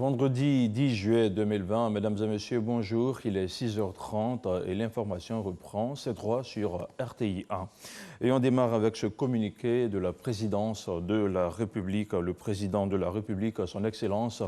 Vendredi 10 juillet 2020, mesdames et messieurs, bonjour. Il est 6h30 et l'information reprend ses droits sur RTI 1. Et on démarre avec ce communiqué de la présidence de la République. Le président de la République, son Excellence,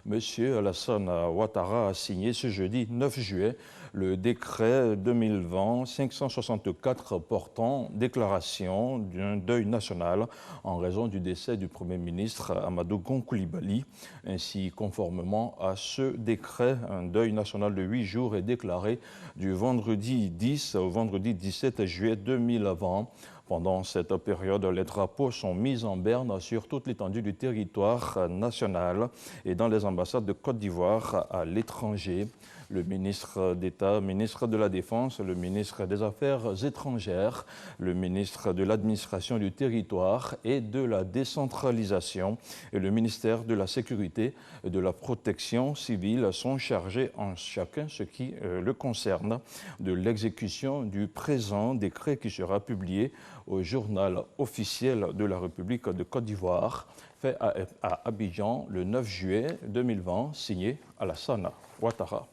M. Alassane Ouattara, a signé ce jeudi 9 juillet le décret 2020-564 portant déclaration d'un deuil national en raison du décès du Premier ministre Amadou Gon Coulibaly. Ainsi, conformément à ce décret, un deuil national de 8 jours est déclaré du vendredi 10 au vendredi 17 juillet 2020. Pendant cette période, les drapeaux sont mis en berne sur toute l'étendue du territoire national et dans les ambassades de Côte d'Ivoire à l'étranger. Le ministre d'État, ministre de la Défense, le ministre des Affaires étrangères, le ministre de l'Administration du territoire et de la décentralisation et le ministère de la Sécurité et de la Protection civile sont chargés en chacun ce qui le concerne de l'exécution du présent décret qui sera publié au journal officiel de la République de Côte d'Ivoire, fait à Abidjan le 9 juillet 2020, signé Alassane Ouattara.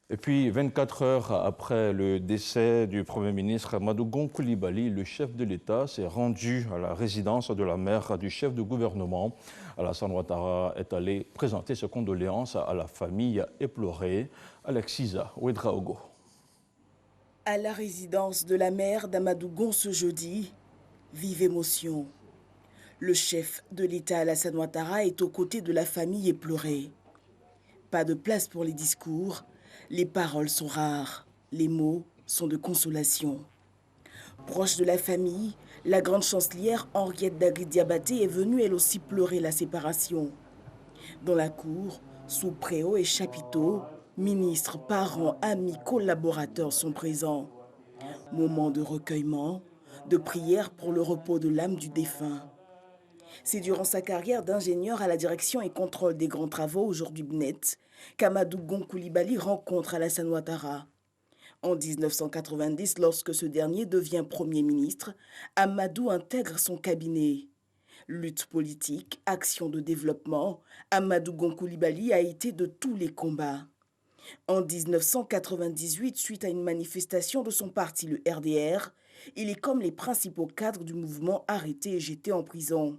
Et puis, 24 heures après le décès du Premier ministre Amadou Gon Coulibaly, le chef de l'État s'est rendu à la résidence de la mère du chef de gouvernement. Alassane Ouattara est allé présenter ses condoléances à la famille éplorée. Alexisa Ouedraogo. À la résidence de la mère d'Amadou Gon ce jeudi, vive émotion. Le chef de l'État Alassane Ouattara est aux côtés de la famille éplorée. Pas de place pour les discours. Les paroles sont rares, les mots sont de consolation. Proche de la famille, la grande chancelière Henriette Dagui Diabaté est venue elle aussi pleurer la séparation. Dans la cour, sous préaux et chapiteaux, ministres, parents, amis, collaborateurs sont présents. Moment de recueillement, de prière pour le repos de l'âme du défunt. C'est durant sa carrière d'ingénieur à la direction et contrôle des grands travaux, aujourd'hui BNET, qu'Amadou Gon Coulibaly rencontre Alassane Ouattara. En 1990, lorsque ce dernier devient Premier ministre, Amadou intègre son cabinet. Lutte politique, action de développement, Amadou Gon Coulibaly a été de tous les combats. En 1998, suite à une manifestation de son parti, le RDR, il est comme les principaux cadres du mouvement arrêté et jeté en prison.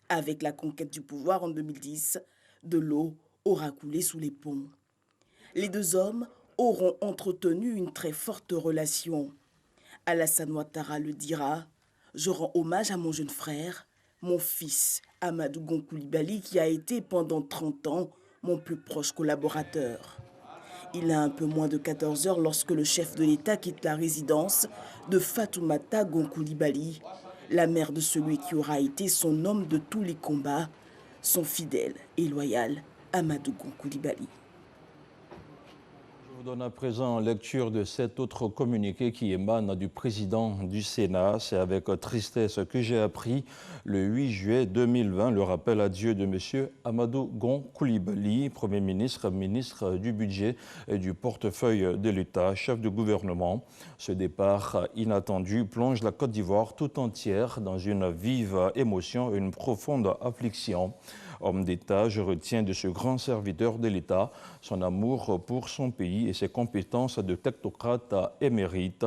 Avec la conquête du pouvoir en 2010, de l'eau aura coulé sous les ponts. Les deux hommes auront entretenu une très forte relation. Alassane Ouattara le dira, « Je rends hommage à mon jeune frère, mon fils Amadou Gon Coulibaly, qui a été pendant 30 ans mon plus proche collaborateur. » Il a un peu moins de 14 heures lorsque le chef de l'État quitte la résidence de Fatoumata Gon Coulibaly, la mère de celui qui aura été son homme de tous les combats, son fidèle et loyal Amadou Gon Coulibaly. Je vous donne à présent lecture de cet autre communiqué qui émane du président du Sénat. C'est avec tristesse que j'ai appris le 8 juillet 2020 le rappel à Dieu de M. Amadou Gon Coulibaly, Premier ministre, ministre du Budget et du portefeuille de l'État, chef de gouvernement. Ce départ inattendu plonge la Côte d'Ivoire tout entière dans une vive émotion et une profonde affliction. Homme d'État, je retiens de ce grand serviteur de l'État son amour pour son pays et ses compétences de technocrate émérite.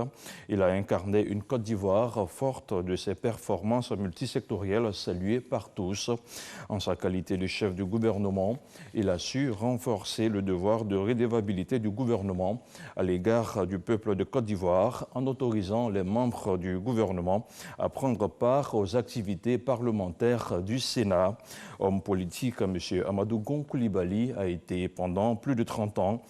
Il a incarné une Côte d'Ivoire forte de ses performances multisectorielles saluées par tous. En sa qualité de chef du gouvernement, il a su renforcer le devoir de redevabilité du gouvernement à l'égard du peuple de Côte d'Ivoire en autorisant les membres du gouvernement à prendre part aux activités parlementaires du Sénat. Homme politique, M. Amadou Gon Coulibaly a été pendant plus de 30 ans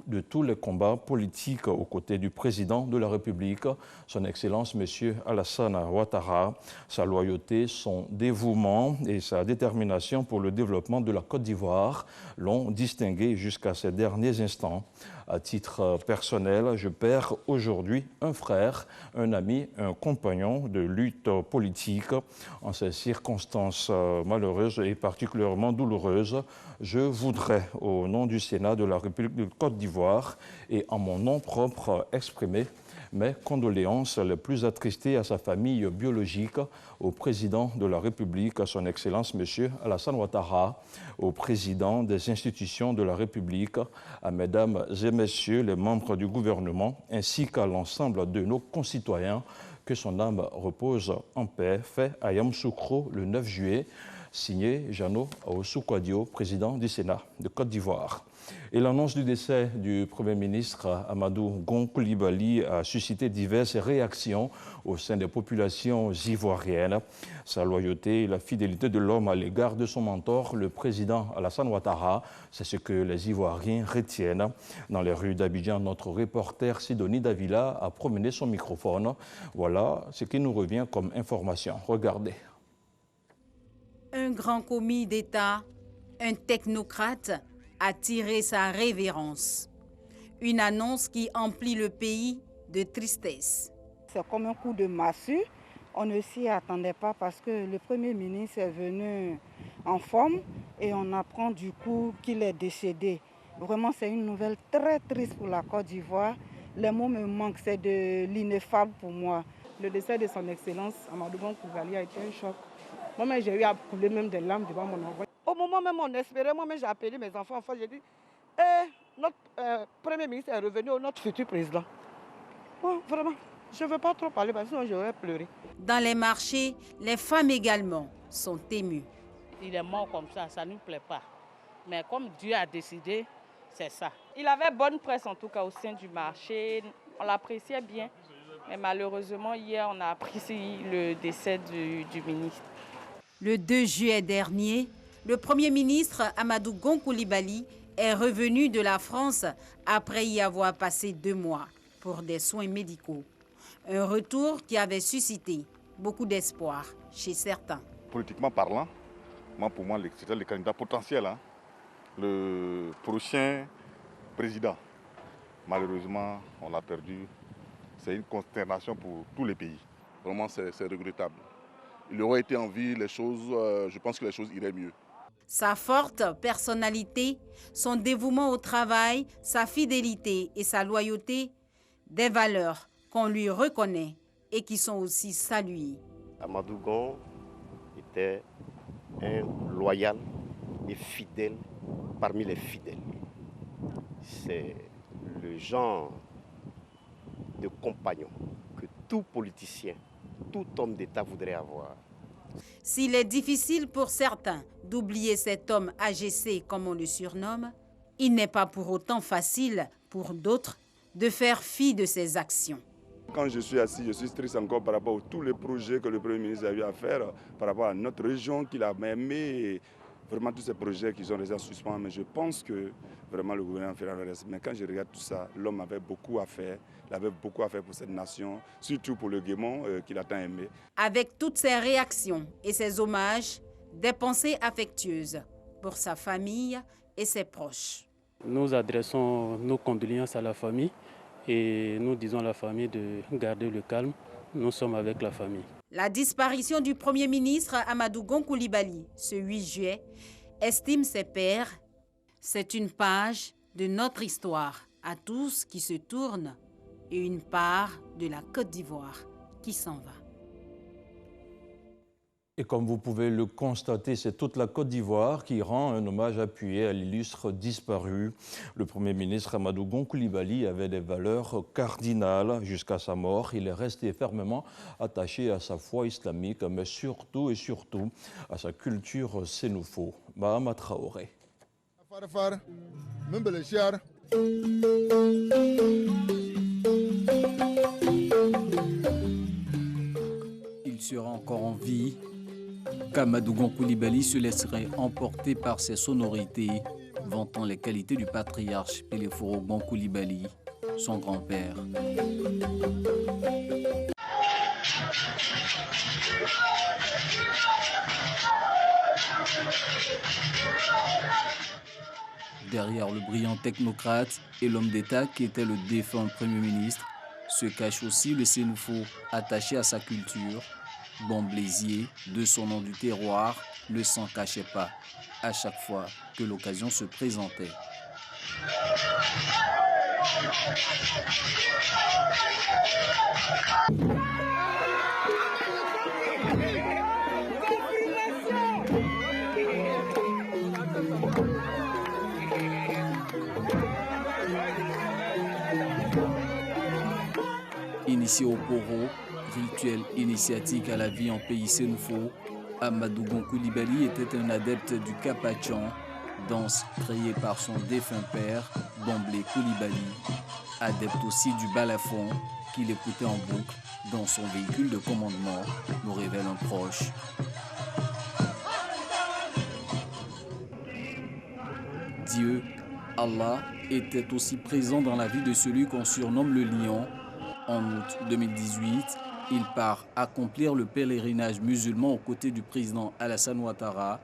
de tous les combats politiques aux côtés du président de la République, son Excellence M. Alassane Ouattara. Sa loyauté, son dévouement et sa détermination pour le développement de la Côte d'Ivoire l'ont distingué jusqu'à ces derniers instants. À titre personnel, je perds aujourd'hui un frère, un ami, un compagnon de lutte politique. En ces circonstances malheureuses et particulièrement douloureuses, je voudrais, au nom du Sénat de la République de Côte d'Ivoire et en mon nom propre, exprimer Mes condoléances les plus attristées à sa famille biologique, au président de la République, à son Excellence M. Alassane Ouattara, au président des institutions de la République, à mesdames et messieurs les membres du gouvernement, ainsi qu'à l'ensemble de nos concitoyens, que son âme repose en paix, fait à Yamoussoukro le 9 juillet, signé Jeannot Ahoussou-Kouadio, président du Sénat de Côte d'Ivoire. Et l'annonce du décès du Premier ministre Amadou Gon Coulibaly a suscité diverses réactions au sein des populations ivoiriennes. Sa loyauté et la fidélité de l'homme à l'égard de son mentor, le président Alassane Ouattara, c'est ce que les Ivoiriens retiennent. Dans les rues d'Abidjan, notre reporter Sidonie Davila a promené son microphone. Voilà ce qui nous revient comme information. Regardez. Un grand commis d'État, un technocrate, a tiré sa révérence. Une annonce qui emplit le pays de tristesse. C'est comme un coup de massue. On ne s'y attendait pas parce que le Premier ministre est venu en forme et on apprend du coup qu'il est décédé. Vraiment, c'est une nouvelle très triste pour la Côte d'Ivoire. Les mots me manquent, c'est de l'ineffable pour moi. Le décès de son Excellence Amadou Gon Coulibaly a été un choc. Moi-même, j'ai eu à couler même des larmes devant mon enfant. Au moment même, on espérait, moi-même, j'ai appelé mes enfants. Enfin, j'ai dit, notre Premier ministre est revenu, notre futur président. Bon, vraiment, je ne veux pas trop parler parce que sinon j'aurais pleuré. Dans les marchés, les femmes également sont émues. Il est mort comme ça ne nous plaît pas. Mais comme Dieu a décidé, c'est ça. Il avait bonne presse en tout cas au sein du marché. On l'appréciait bien. Mais malheureusement, hier, on a appris le décès du ministre. Le 2 juillet dernier, le Premier ministre Amadou Gon Coulibaly est revenu de la France après y avoir passé 2 mois pour des soins médicaux. Un retour qui avait suscité beaucoup d'espoir chez certains. Politiquement parlant, pour moi, c'était le candidat potentiel, le prochain président. Malheureusement, on l'a perdu. C'est une consternation pour tous les pays. Vraiment, c'est regrettable. Il aurait été en vie, je pense que les choses iraient mieux. Sa forte personnalité, son dévouement au travail, sa fidélité et sa loyauté, des valeurs qu'on lui reconnaît et qui sont aussi saluées. Amadou Gon était un loyal et fidèle parmi les fidèles. C'est le genre de compagnon que tout politicien, tout homme d'État voudrait avoir. S'il est difficile pour certains d'oublier cet homme AGC, comme on le surnomme, il n'est pas pour autant facile pour d'autres de faire fi de ses actions. Quand je suis assis, je suis triste encore par rapport à tous les projets que le Premier ministre a eu à faire, par rapport à notre région qu'il a aimé, vraiment tous ces projets qui sont restés en suspens. Mais je pense que vraiment le gouvernement fera le reste. Mais quand je regarde tout ça, l'homme avait beaucoup à faire. Il avait beaucoup à faire pour cette nation, surtout pour le Guémon qu'il a tant aimé. Avec toutes ces réactions et ces hommages, des pensées affectueuses pour sa famille et ses proches. Nous adressons nos condoléances à la famille et nous disons à la famille de garder le calme. Nous sommes avec la famille. La disparition du Premier ministre Amadou Gon Coulibaly ce 8 juillet estime ses pairs. C'est une page de notre histoire à tous qui se tournent et une part de la Côte d'Ivoire qui s'en va. Et comme vous pouvez le constater, c'est toute la Côte d'Ivoire qui rend un hommage appuyé à l'illustre disparu. Le Premier ministre Amadou Gon Coulibaly avait des valeurs cardinales jusqu'à sa mort. Il est resté fermement attaché à sa foi islamique, mais surtout et surtout à sa culture sénoufo. Mahama Traoré. Il sera encore en vie qu'Amadou Gon Coulibaly se laisserait emporter par ses sonorités, vantant les qualités du patriarche Péléforo Gon Coulibaly, son grand-père. Derrière le brillant technocrate et l'homme d'État qui était le défunt Premier ministre, se cache aussi le Sénoufo attaché à sa culture. Bon Blaisier, de son nom du terroir, ne s'en cachait pas à chaque fois que l'occasion se présentait. Initié au Poro, rituel initiatique à la vie en pays sénoufo, Amadou Gon Coulibaly était un adepte du Kapachan, danse créée par son défunt père, Bamblé Coulibaly, adepte aussi du balafon qu'il écoutait en boucle dans son véhicule de commandement, nous révèle un proche. Dieu, Allah, était aussi présent dans la vie de celui qu'on surnomme le lion. En août 2018, il part accomplir le pèlerinage musulman aux côtés du président Alassane Ouattara.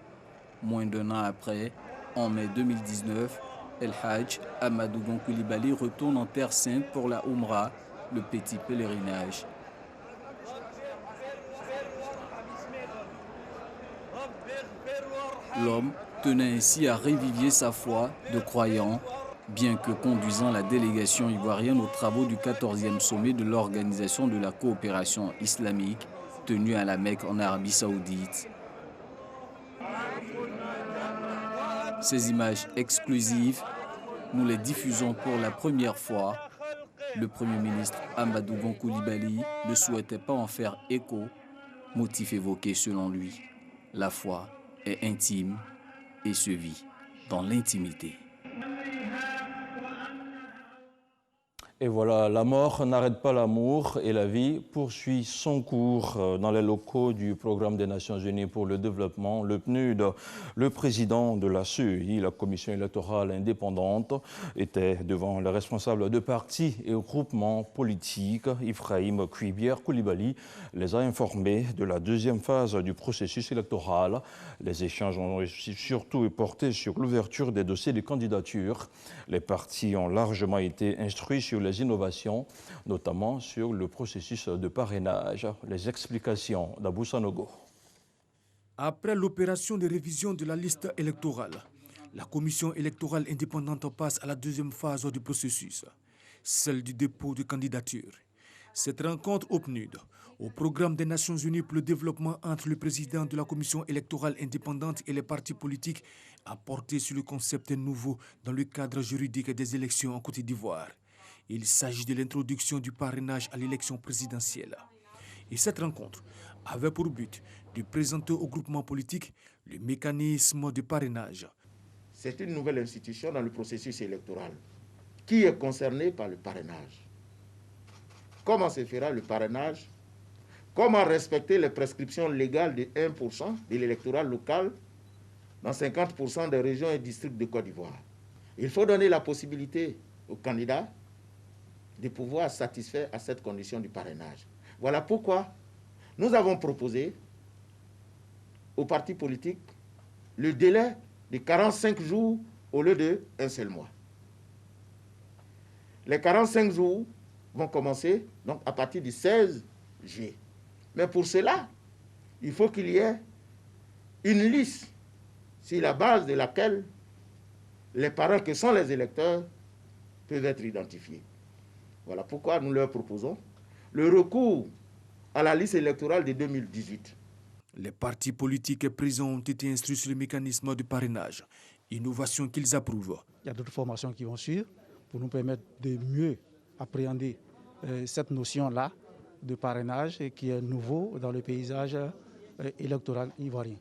Moins d'un an après, en mai 2019, El Hadj Amadou Gon Coulibaly retourne en Terre Sainte pour la Oumra, le petit pèlerinage. L'homme tenait ainsi à revivifier sa foi de croyant, bien que conduisant la délégation ivoirienne aux travaux du 14e sommet de l'Organisation de la coopération islamique, tenu à la Mecque en Arabie Saoudite. Ces images exclusives, nous les diffusons pour la première fois. Le Premier ministre Amadou Gon Coulibaly ne souhaitait pas en faire écho, motif évoqué selon lui. La foi est intime et se vit dans l'intimité. Et voilà, la mort n'arrête pas l'amour et la vie poursuit son cours dans les locaux du Programme des Nations Unies pour le développement, le PNUD. Le président de la CEI, la Commission électorale indépendante, était devant les responsables de partis et groupements politiques. Ibrahim Kouibier Coulibaly les a informés de la deuxième phase du processus électoral. Les échanges ont surtout porté sur l'ouverture des dossiers de candidature. Les partis ont largement été instruits sur les innovations, notamment sur le processus de parrainage. Les explications d'Abou Sanogo. Après l'opération de révision de la liste électorale, la Commission électorale indépendante passe à la deuxième phase du processus, celle du dépôt de candidature. Cette rencontre au PNUD, au Programme des Nations Unies pour le développement entre le président de la Commission électorale indépendante et les partis politiques, a porté sur le concept nouveau dans le cadre juridique des élections en Côte d'Ivoire. Il s'agit de l'introduction du parrainage à l'élection présidentielle. Et cette rencontre avait pour but de présenter au groupement politique le mécanisme de parrainage. C'est une nouvelle institution dans le processus électoral qui est concernée par le parrainage. Comment se fera le parrainage? Comment respecter les prescriptions légales de 1% de l'électorat local dans 50% des régions et districts de Côte d'Ivoire? Il faut donner la possibilité aux candidats de pouvoir satisfaire à cette condition du parrainage. Voilà pourquoi nous avons proposé aux partis politiques le délai de 45 jours au lieu d'un seul mois. Les 45 jours vont commencer donc à partir du 16 juillet. Mais pour cela, il faut qu'il y ait une liste sur la base de laquelle les parrains que sont les électeurs peuvent être identifiés. Voilà pourquoi nous leur proposons le recours à la liste électorale de 2018. Les partis politiques présents ont été instruits sur le mécanisme de parrainage, innovation qu'ils approuvent. Il y a d'autres formations qui vont suivre pour nous permettre de mieux appréhender cette notion-là de parrainage qui est nouveau dans le paysage électoral ivoirien.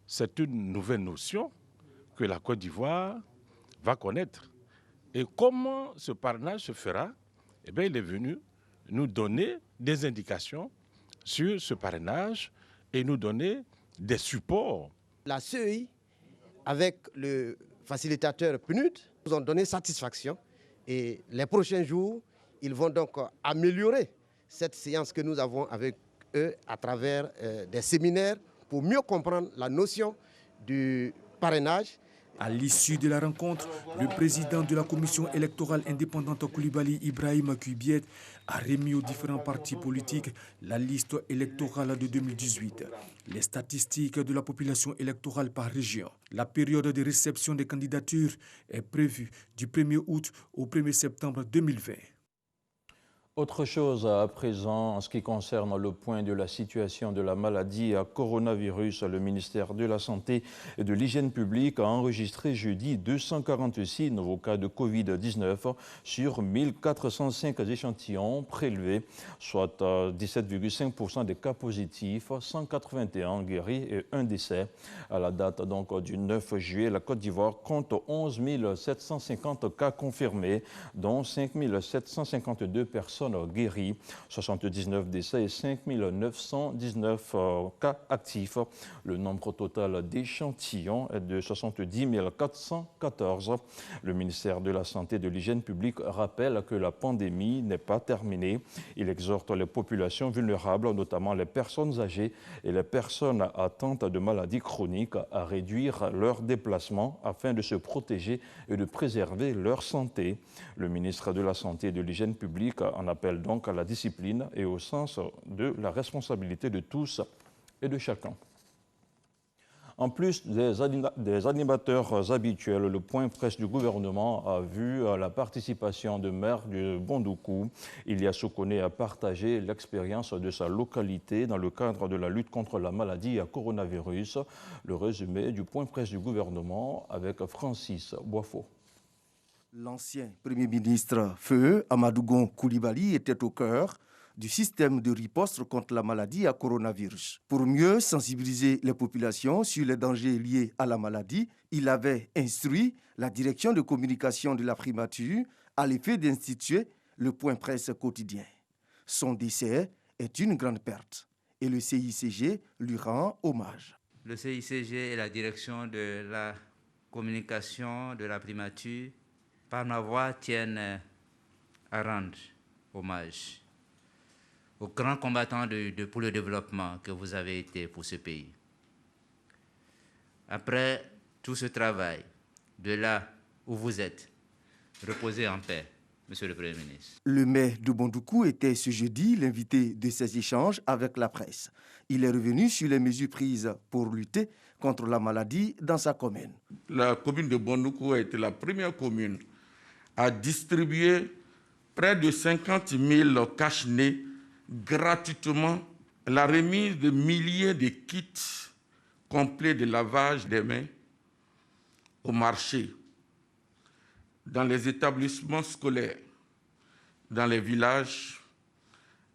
C'est une nouvelle notion que la Côte d'Ivoire va connaître. Et comment ce parrainage se fera? Eh bien, il est venu nous donner des indications sur ce parrainage et nous donner des supports. La CEI, avec le facilitateur PNUD, nous ont donné satisfaction et les prochains jours, ils vont donc améliorer cette séance que nous avons avec eux à travers des séminaires pour mieux comprendre la notion du parrainage À l'issue de la rencontre, le président de la commission électorale indépendante Koulibaly Ibrahim Kuibiet a remis aux différents partis politiques la liste électorale de 2018, les statistiques de la population électorale par région. La période de réception des candidatures est prévue du 1er août au 1er septembre 2020. Autre chose à présent, en ce qui concerne le point de la situation de la maladie à coronavirus, le ministère de la Santé et de l'Hygiène publique a enregistré jeudi 246 nouveaux cas de Covid-19 sur 1405 échantillons prélevés, soit 17,5% des cas positifs, 181 guéris et un décès. À la date donc du 9 juillet, la Côte d'Ivoire compte 11 750 cas confirmés, dont 5 752 personnes guéris, 79 décès et 5 919 cas actifs. Le nombre total d'échantillons est de 70 414. Le ministère de la Santé et de l'Hygiène publique rappelle que la pandémie n'est pas terminée. Il exhorte les populations vulnérables, notamment les personnes âgées et les personnes atteintes de maladies chroniques, à réduire leurs déplacements afin de se protéger et de préserver leur santé. Le ministre de la Santé et de l'Hygiène publique en appelle donc à la discipline et au sens de la responsabilité de tous et de chacun. En plus des animateurs habituels, le point presse du gouvernement a vu la participation de maire du Bondoukou. Ilia Sokone a partagé l'expérience de sa localité dans le cadre de la lutte contre la maladie à coronavirus. Le résumé du point presse du gouvernement avec Francis Boifo. L'ancien Premier ministre Feu Amadou Gon Koulibaly était au cœur du système de riposte contre la maladie à coronavirus. Pour mieux sensibiliser les populations sur les dangers liés à la maladie, il avait instruit la direction de communication de la primature à l'effet d'instituer le point presse quotidien. Son décès est une grande perte et le CICG lui rend hommage. Le CICG et la direction de la communication de la primature, par ma voix, tiennent à rendre hommage aux grands combattants pour le développement que vous avez été pour ce pays. Après tout ce travail, de là où vous êtes, reposez en paix, Monsieur le Premier ministre. Le maire de Bondoukou était ce jeudi l'invité de ces échanges avec la presse. Il est revenu sur les mesures prises pour lutter contre la maladie dans sa commune. La commune de Bondoukou a été la première commune à distribuer près de 50 000 cache-nez gratuitement, la remise de milliers de kits complets de lavage des mains au marché, dans les établissements scolaires, dans les villages,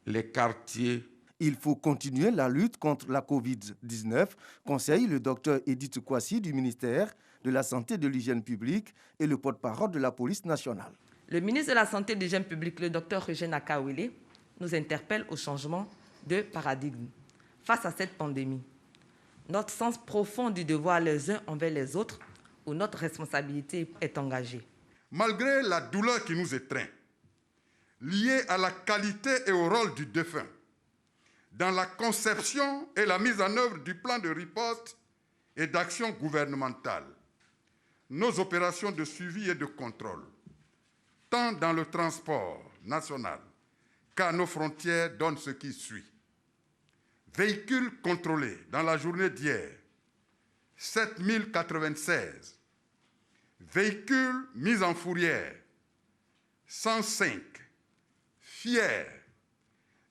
les quartiers. Il faut continuer la lutte contre la Covid-19, conseille le docteur Edith Kwasi du ministère de la Santé et de l'Hygiène publique et le porte-parole de la police nationale. Le ministre de la Santé et de l'Hygiène publique, le docteur Eugène Akawele, nous interpelle au changement de paradigme. Face à cette pandémie, notre sens profond du devoir les uns envers les autres, où notre responsabilité est engagée. Malgré la douleur qui nous étreint, liée à la qualité et au rôle du défunt, dans la conception et la mise en œuvre du plan de riposte et d'action gouvernementale, nos opérations de suivi et de contrôle, tant dans le transport national qu'à nos frontières, donnent ce qui suit. Véhicules contrôlés dans la journée d'hier, 7096. Véhicules mis en fourrière, 105. Fiers,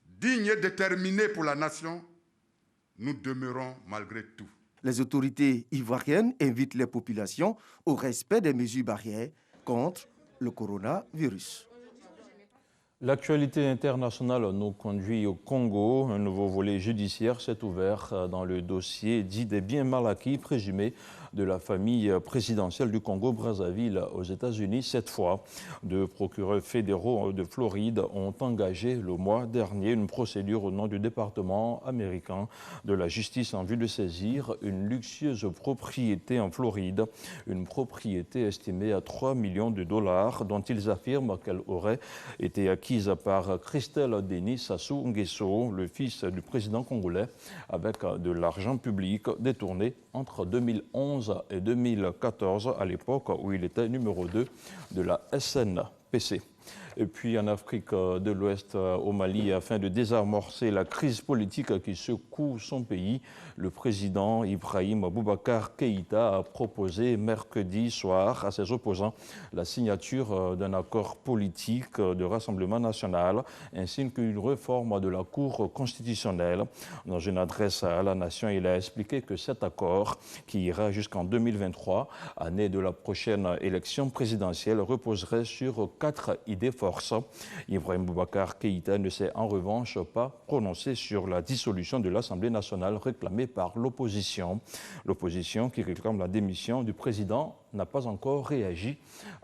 dignes et déterminés pour la nation, nous demeurons malgré tout. Les autorités ivoiriennes invitent les populations au respect des mesures barrières contre le coronavirus. L'actualité internationale nous conduit au Congo. Un nouveau volet judiciaire s'est ouvert dans le dossier dit des biens mal acquis présumés de la famille présidentielle du Congo-Brazzaville aux États-Unis. Cette fois, deux procureurs fédéraux de Floride ont engagé le mois dernier une procédure au nom du département américain de la justice en vue de saisir une luxueuse propriété en Floride, une propriété estimée à 3 millions de dollars dont ils affirment qu'elle aurait été acquise par Christelle Denis Sassou Nguesso, le fils du président congolais, avec de l'argent public détourné entre 2011 2011 et 2014, à l'époque où il était numéro 2 de la SNPC. Et puis en Afrique de l'Ouest, au Mali, afin de désamorcer la crise politique qui secoue son pays, le président Ibrahim Boubacar Keïta a proposé mercredi soir à ses opposants la signature d'un accord politique de rassemblement national ainsi qu'une réforme de la Cour constitutionnelle. Dans une adresse à la nation, il a expliqué que cet accord, qui ira jusqu'en 2023, année de la prochaine élection présidentielle, reposerait sur 4 idées forces. Ibrahim Boubacar Keïta ne s'est en revanche pas prononcé sur la dissolution de l'Assemblée nationale réclamée par l'opposition. L'opposition qui réclame la démission du président n'a pas encore réagi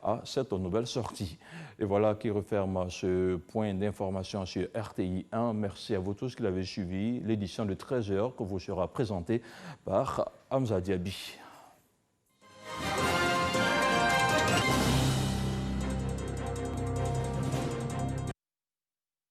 à cette nouvelle sortie. Et voilà qui referme ce point d'information sur RTI 1. Merci à vous tous qui l'avez suivi. L'édition de 13h que vous sera présentée par Hamza Diaby.